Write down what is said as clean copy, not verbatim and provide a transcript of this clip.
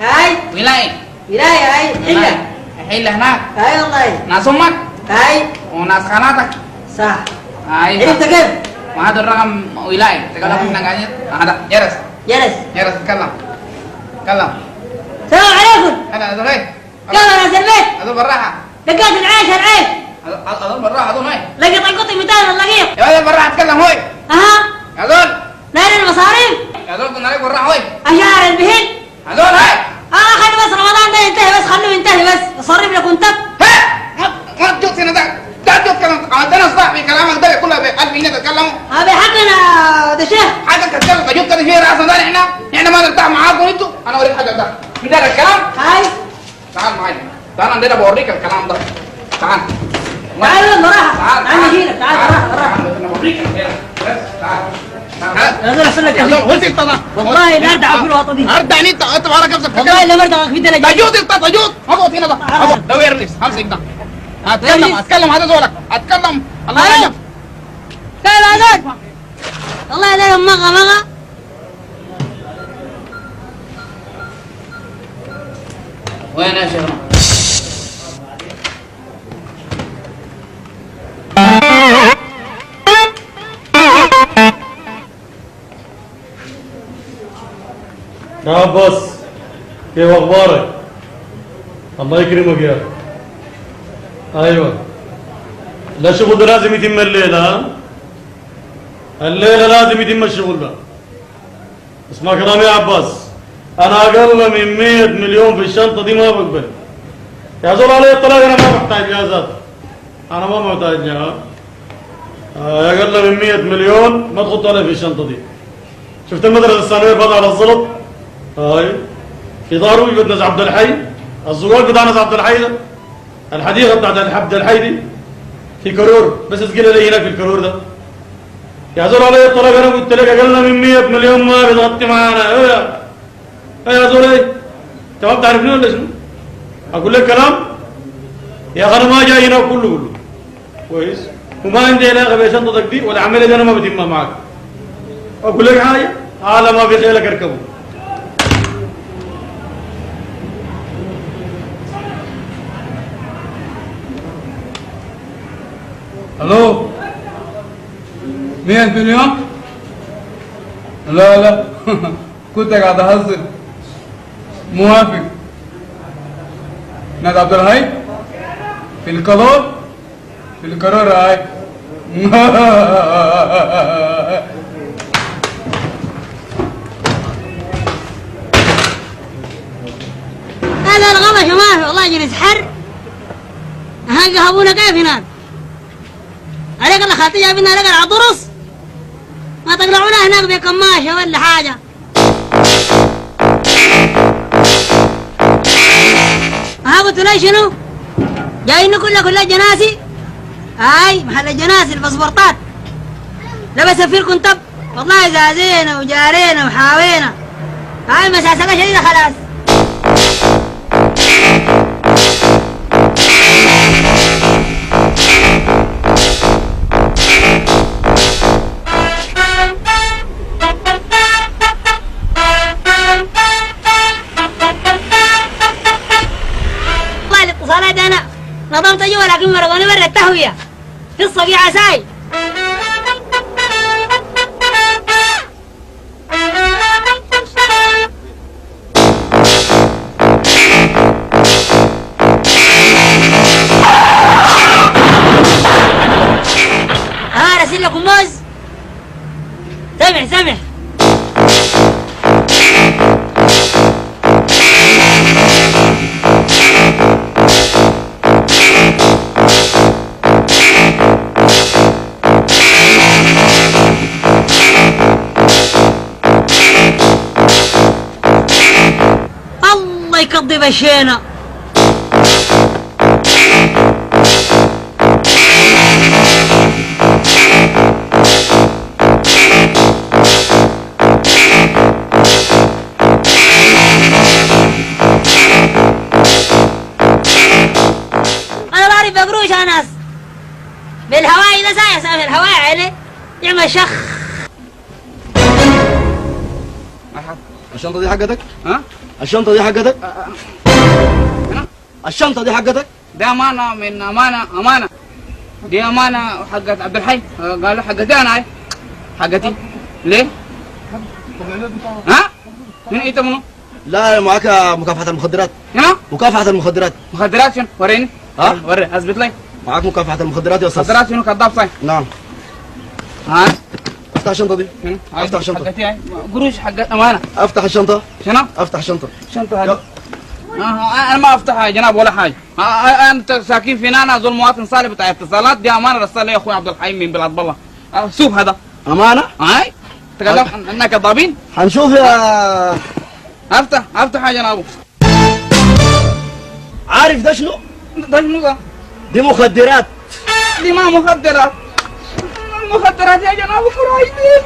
هاي ولاية هاي حلة حلة هناك هاي والله ناس أمك هاي وناس خالاتك صح أيوة انت كيف؟ وهذا الرقم ولاية تكلم من قاعد هذا جرس جلس تكلم تكلم السلام عليكم هذا هذول ايه يلا ناس البيت هذول براحة دقات العيش هذول براحة هذول ايه لقيت القطي متان اللقيط يا هذول براحة تكلم هوي اها هذول نار المصاريف هذول كنا عليك براحة هوي اشعار البهن هذول هاي خلي بس رمضان ده ينتهي بس خلوه ينتهي بس اصرف لكم تب ما تجوز هنا ده تجوز كلام عندنا صح في كلامك ده كله ب 1000 جنيه تتكلموا هذا حقنا ده شيخ حاجه تتكلم تجوز كده في راسنا ده احنا ما نرتاح معاكم انتوا انا اوريك حاجه ده من ده الكلام هاي تعال معايا تعال عندنا بوريك الكلام ده تعال تعال براحة تعال نجيلك تعال براحة انا بوريك بس تعال نزل احسن وانت طبعا والله لا ارجع في الوطن دي ارجع انت بحرك نفسك والله لا مرضى في الدرجة تجوز انت تجوز اقعد هنا ده ويرلس همسك ده اتكلم هذا زولك اتكلم الله يعجب كيف هذاك والله هذاك مغا وين يا شيخنا يا عباس كيف اخبارك؟ الله يكرمك يا ايوه لا الشغل ده لازم يتم الليله الليله لازم يتم الشغل ده اسمع كلامي يا عباس انا اقل من 100 مليون في الشنطه دي ما بقبل يا زول علي الطلاق انا ما محتاج جهازات انا ما محتاج اقل من 100 مليون ما تحط علي في الشنطه دي شفت المدرسه الثانويه فاتحه على الزلط هاي في دار وجد ناس عبد الحي الزواج بتاع ناس عبد الحي ده الحديقه بتاعت عبد الحي دي في كرور بس اسقي لي هناك في الكرور ده يا زول علي الطلاق انا قلت لك اقل من 100 مليون ما بتغطي معانا ايه يا زول ايه انت ما بتعرفني ولا شنو؟ اقول لك كلام يا اخي انا ما جاي هنا كله كويس وما عندي علاقه بشنطتك دي والعمليه دي انا ما بتمها معاك اقول لك حاجه على ما في خيلك اركبه الو 100 مليون لا كنت قاعد اهزر موافق نادي عبد الحي في القرار هاي هذا الغبش ما في والله جلس حر هنقى ابونا كيف هناك عليك الله خاطي جايبنا عليك العطرس ما تقلعونا هناك بكماشة ولا حاجة قلت لي شنو جايين كلها جناسي هاي محل الجناسي الباسبورتات لا بسفركم طب والله زازينا وجارينا وحاوينا هاي مساسقة شديدة خلاص نظمت جوا لكن مرضوني برا التهوية في الصقيعة ساي رسل لكم موز سمع يقضي بشينا انا بعرف بقروش يا ناس بالهواء اذا سايس في الهواء عليه يعمل شخ الشنطة دي حقتك؟ ها؟ الشنطة دي حقتك؟ هنا؟ الشنطة دي حقتك؟ ده أمانة من أمانة دي أمانة حقت عبد الحي قالوا حقتي أنا هاي حقتي ليه؟ ها؟ من أنت منو؟ لا معك مكافحة المخدرات. هنا؟ مكافحة المخدرات. مخدرات شنو؟ وريني ها؟ وري أثبت لي معك مكافحة المخدرات يا أستاذ. مخدرات شنو كذاب صحيح نعم. ها؟ افتح الشنطة دي. شنو؟ افتح الشنطة. حقتي هاي قروش حقت أمانة افتح الشنطة. شنو؟ افتح الشنطة. شنطة هذه أنا ما أفتحها يا جناب ولا حاجة أنت ساكن فينا أنا ذو المواطن صالح بتاع اتصالات دي أمانة رسالة لي أخوي عبد الحي من بلاد بالله شوف هذا أمانة؟ هاي تكلم أننا كذابين حنشوف يا افتح يا جنابو عارف ده شنو؟ ده شنو ده؟ دي مخدرات. دي ما مخدرات المخدرات يا جنابو كرايتين